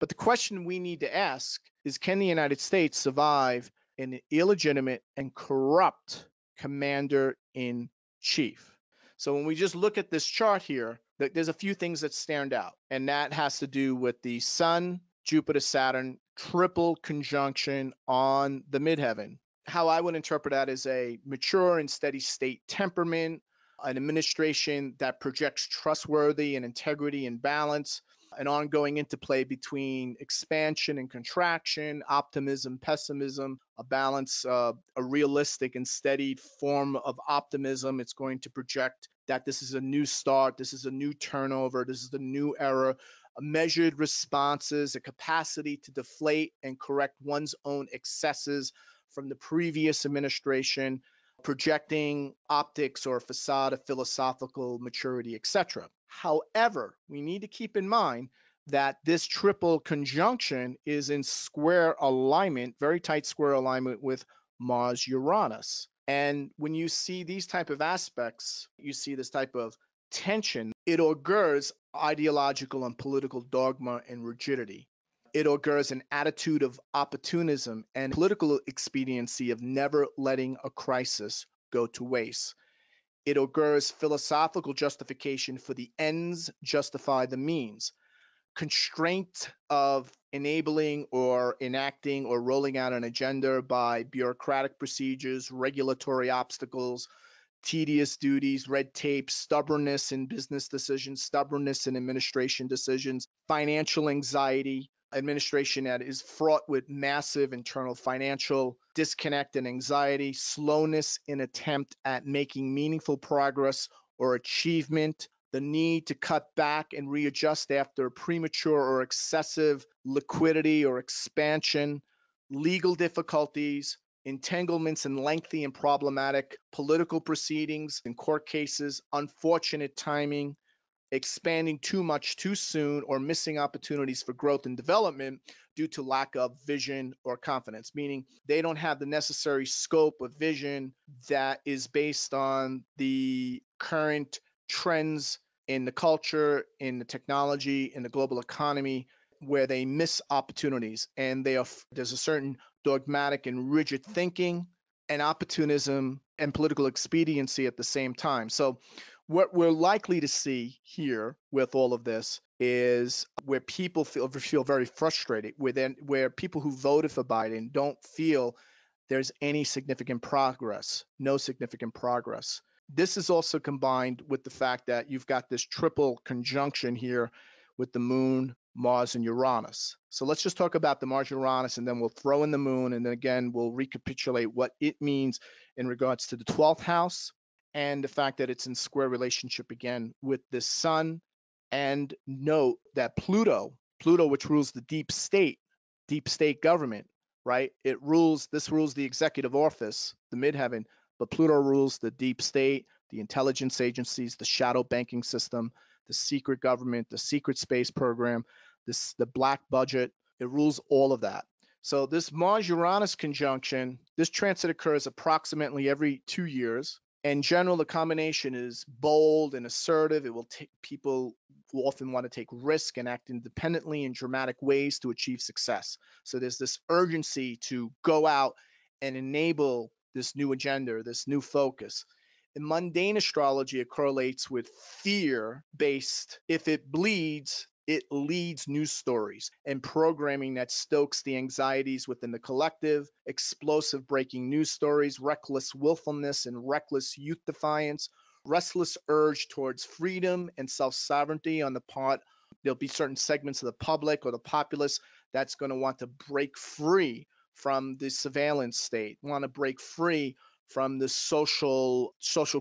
But the question we need to ask is, can the United States survive an illegitimate and corrupt commander-in-chief? So when we just look at this chart here, there's a few things that stand out, and that has to do with the Sun, Jupiter, Saturn triple conjunction on the midheaven. How I would interpret that is a mature and steady state temperament, an administration that projects trustworthy and integrity and balance, an ongoing interplay between expansion and contraction, optimism, pessimism, a balance, a realistic and steady form of optimism. It's going to project that this is a new start, this is a new turnover, this is a new era, measured responses, a capacity to deflate and correct one's own excesses from the previous administration, projecting optics or facade of philosophical maturity, etc. However, we need to keep in mind that this triple conjunction is in square alignment, very tight square alignment with Mars Uranus. And when you see these type of aspects, you see this type of tension, it augurs ideological and political dogma and rigidity. It augurs an attitude of opportunism and political expediency of never letting a crisis go to waste. It augurs philosophical justification for the ends justify the means, constraint of enabling or enacting or rolling out an agenda by bureaucratic procedures, regulatory obstacles, tedious duties, red tape, stubbornness in business decisions, stubbornness in administration decisions, financial anxiety, administration that is fraught with massive internal financial disconnect and anxiety, slowness in attempt at making meaningful progress or achievement, the need to cut back and readjust after premature or excessive liquidity or expansion, legal difficulties, entanglements in lengthy and problematic political proceedings and court cases, unfortunate timing, expanding too much too soon, or missing opportunities for growth and development due to lack of vision or confidence, meaning they don't have the necessary scope of vision that is based on the current trends in the culture, in the technology, in the global economy, where they miss opportunities. And there's a certain dogmatic and rigid thinking and opportunism and political expediency at the same time. So what we're likely to see here with all of this is where people feel very frustrated, where people who voted for Biden don't feel there's any significant progress, no significant progress. This is also combined with the fact that you've got this triple conjunction here with the moon, Mars, and Uranus. So let's just talk about the Mars Uranus, and then we'll throw in the moon, and then again, we'll recapitulate what it means in regards to the 12th house and the fact that it's in square relationship again with the sun. And note that Pluto, which rules the deep state government, right? This rules the executive office, the midheaven, but Pluto rules the deep state, the intelligence agencies, the shadow banking system, the secret government, the secret space program, the black budget. It rules all of that. So this Mars-Uranus conjunction, this transit occurs approximately every 2 years. In general, the combination is bold and assertive. It will take people who often want to take risk and act independently in dramatic ways to achieve success. So there's this urgency to go out and enable this new agenda, this new focus. In mundane astrology, it correlates with fear-based. If it bleeds, it leads news stories and programming that stokes the anxieties within the collective, explosive breaking news stories, reckless willfulness and reckless youth defiance, restless urge towards freedom and self-sovereignty on the part. There'll be certain segments of the public or the populace that's going to want to break free from the surveillance state, want to break free from the social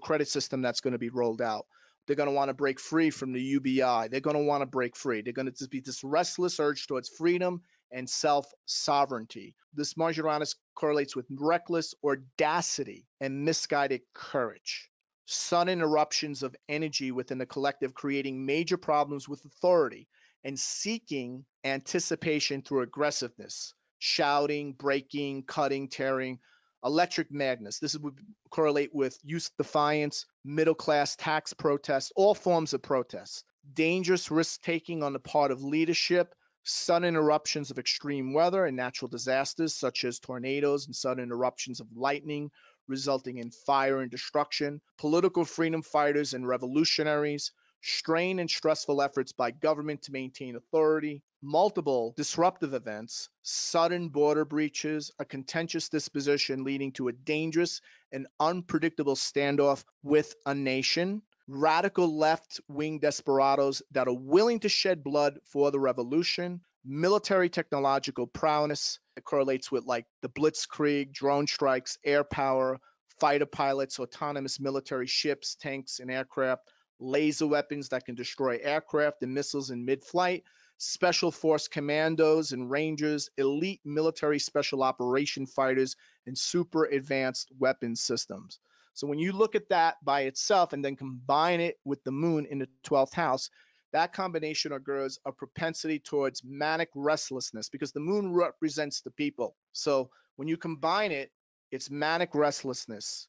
credit system that's going to be rolled out. They're going to want to break free from the UBI. They're going to want to break free. They're going to just be this restless urge towards freedom and self-sovereignty. This Mars-Uranus correlates with reckless audacity and misguided courage. Sudden eruptions of energy within the collective, creating major problems with authority and seeking anticipation through aggressiveness, shouting, breaking, cutting, tearing, electric madness. This would correlate with youth defiance, middle-class tax protests, all forms of protests. Dangerous risk-taking on the part of leadership, sudden eruptions of extreme weather and natural disasters such as tornadoes and sudden eruptions of lightning resulting in fire and destruction, political freedom fighters and revolutionaries, strain and stressful efforts by government to maintain authority, multiple disruptive events, sudden border breaches, a contentious disposition leading to a dangerous and unpredictable standoff with a nation, radical left-wing desperados that are willing to shed blood for the revolution, military technological prowess that correlates with like the blitzkrieg, drone strikes, air power, fighter pilots, autonomous military ships, tanks, and aircraft, laser weapons that can destroy aircraft and missiles in mid-flight, special force commandos and rangers, elite military special operation fighters, and super advanced weapons systems. So when you look at that by itself and then combine it with the moon in the 12th house, that combination occurs a propensity towards manic restlessness because the moon represents the people. So when you combine it, it's manic restlessness,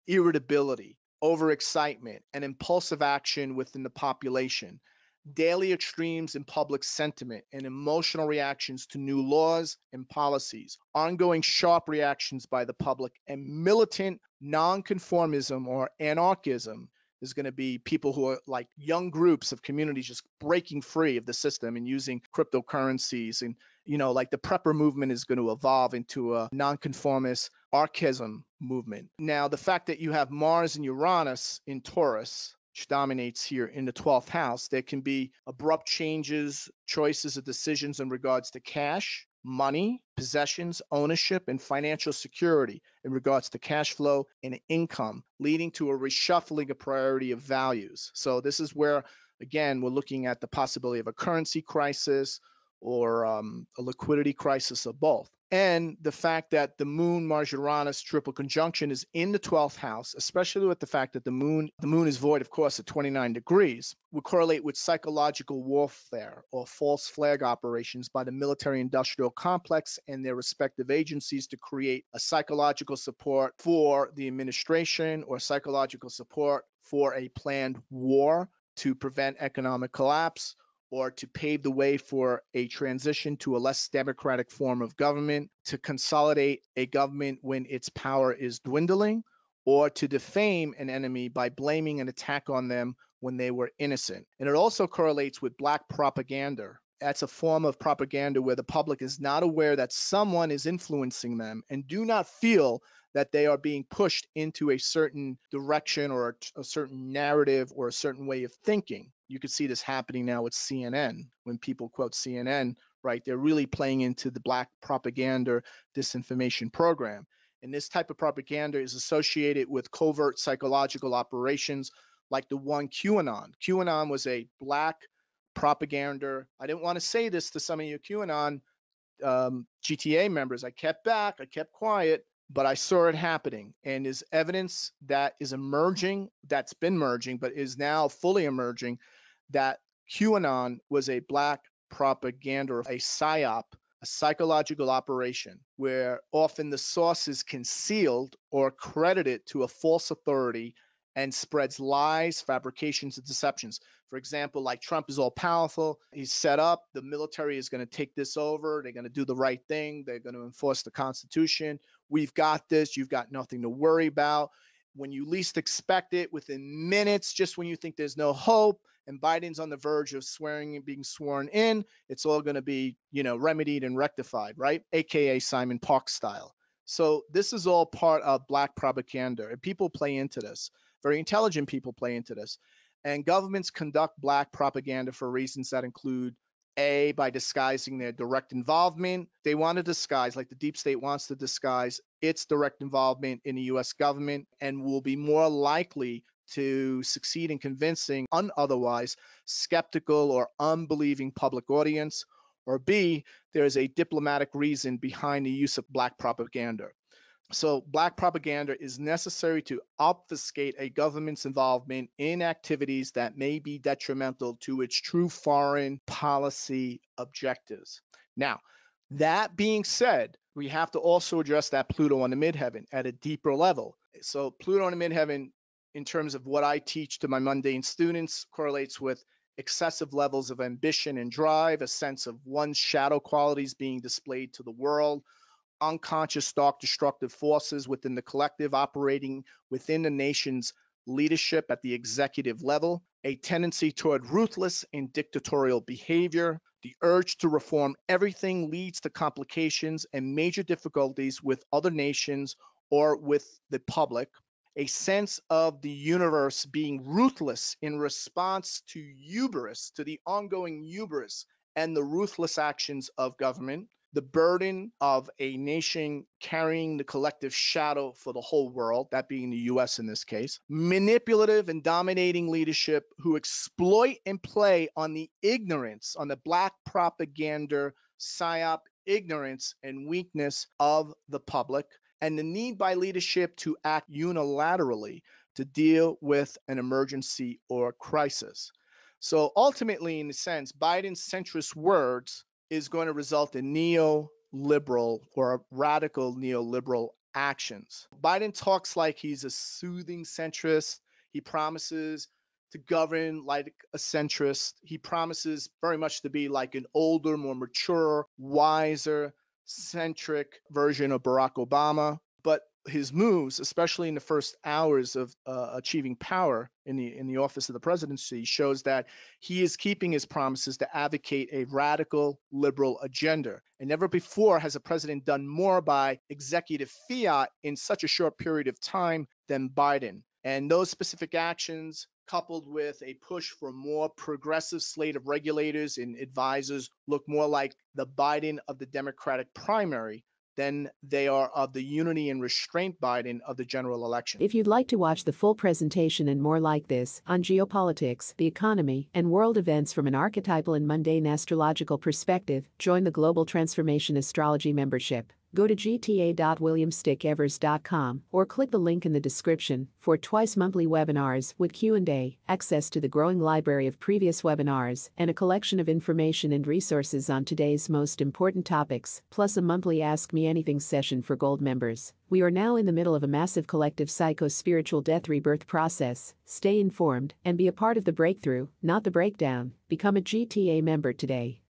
irritability, overexcitement, and impulsive action within the population, daily extremes in public sentiment and emotional reactions to new laws and policies, ongoing sharp reactions by the public, and militant nonconformism or anarchism is going to be people who are like young groups of communities just breaking free of the system and using cryptocurrencies. And, like the prepper movement is going to evolve into a nonconformist archaism movement. Now, the fact that you have Mars and Uranus in Taurus, which dominates here in the 12th house, there can be abrupt changes, choices, or decisions in regards to cash, money, possessions, ownership, and financial security in regards to cash flow and income, leading to a reshuffling of priority of values. So this is where, again, we're looking at the possibility of a currency crisis or a liquidity crisis or both. And the fact that the moon Mars Uranus triple conjunction is in the 12th house, especially with the fact that the moon is void, of course, at 29 degrees, would correlate with psychological warfare or false flag operations by the military industrial complex and their respective agencies to create a psychological support for the administration or psychological support for a planned war to prevent economic collapse or to pave the way for a transition to a less democratic form of government, to consolidate a government when its power is dwindling, or to defame an enemy by blaming an attack on them when they were innocent. And it also correlates with black propaganda. That's a form of propaganda where the public is not aware that someone is influencing them and do not feel that they are being pushed into a certain direction or a certain narrative or a certain way of thinking. You could see this happening now with CNN. When people quote CNN, right, they're really playing into the black propaganda disinformation program. And this type of propaganda is associated with covert psychological operations like the one QAnon. QAnon was a black propaganda. I didn't want to say this to some of you QAnon GTA members. I kept back, I kept quiet, but I saw it happening. And is evidence that is emerging, that's been emerging, but is now fully emerging, that QAnon was a black propaganda, a psyop, a psychological operation where often the source is concealed or credited to a false authority and spreads lies, fabrications, and deceptions. For example, like Trump is all powerful. He's set up. The military is going to take this over. They're going to do the right thing. They're going to enforce the Constitution. We've got this. You've got nothing to worry about. When you least expect it, within minutes, just when you think there's no hope, and Biden's on the verge of swearing and being sworn in, it's all going to be, remedied and rectified, right? AKA Simon Park style. So this is all part of black propaganda, and people play into this. Very intelligent people play into this. And governments conduct black propaganda for reasons that include A, by disguising their direct involvement. They want to disguise, like the deep state wants to disguise its direct involvement in the US government and will be more likely to succeed in convincing an otherwise skeptical or unbelieving public audience. Or B, there is a diplomatic reason behind the use of black propaganda. So black propaganda is necessary to obfuscate a government's involvement in activities that may be detrimental to its true foreign policy objectives. Now, that being said, we have to also address that Pluto on the midheaven at a deeper level. So Pluto on the midheaven, in terms of what I teach to my mundane students, correlates with excessive levels of ambition and drive, a sense of one's shadow qualities being displayed to the world, unconscious dark destructive forces within the collective operating within the nation's leadership at the executive level, a tendency toward ruthless and dictatorial behavior. The urge to reform everything leads to complications and major difficulties with other nations or with the public. A sense of the universe being ruthless in response to hubris, to the ongoing hubris and the ruthless actions of government, the burden of a nation carrying the collective shadow for the whole world, that being the US in this case, manipulative and dominating leadership who exploit and play on the ignorance, on the black propaganda, psyop ignorance and weakness of the public, and the need by leadership to act unilaterally to deal with an emergency or crisis. So ultimately, in a sense, Biden's centrist words is going to result in neoliberal or radical neoliberal actions. Biden talks like he's a soothing centrist. He promises to govern like a centrist. He promises very much to be like an older, more mature, wiser, centric version of Barack Obama. But his moves, especially in the first hours of achieving power in the office of the presidency, shows that he is keeping his promises to advocate a radical liberal agenda. And never before has a president done more by executive fiat in such a short period of time than Biden. And those specific actions, coupled with a push for more progressive slate of regulators and advisors, look more like the Biden of the Democratic primary than they are of the unity and restraint Biden of the general election. If you'd like to watch the full presentation and more like this on geopolitics, the economy, and world events from an archetypal and mundane astrological perspective, join the Global Transformation Astrology membership. Go to gta.williamstickevers.com or click the link in the description for twice-monthly webinars with Q&A, access to the growing library of previous webinars, and a collection of information and resources on today's most important topics, plus a monthly Ask Me Anything session for Gold members. We are now in the middle of a massive collective psycho-spiritual death-rebirth process. Stay informed and be a part of the breakthrough, not the breakdown. Become a GTA member today.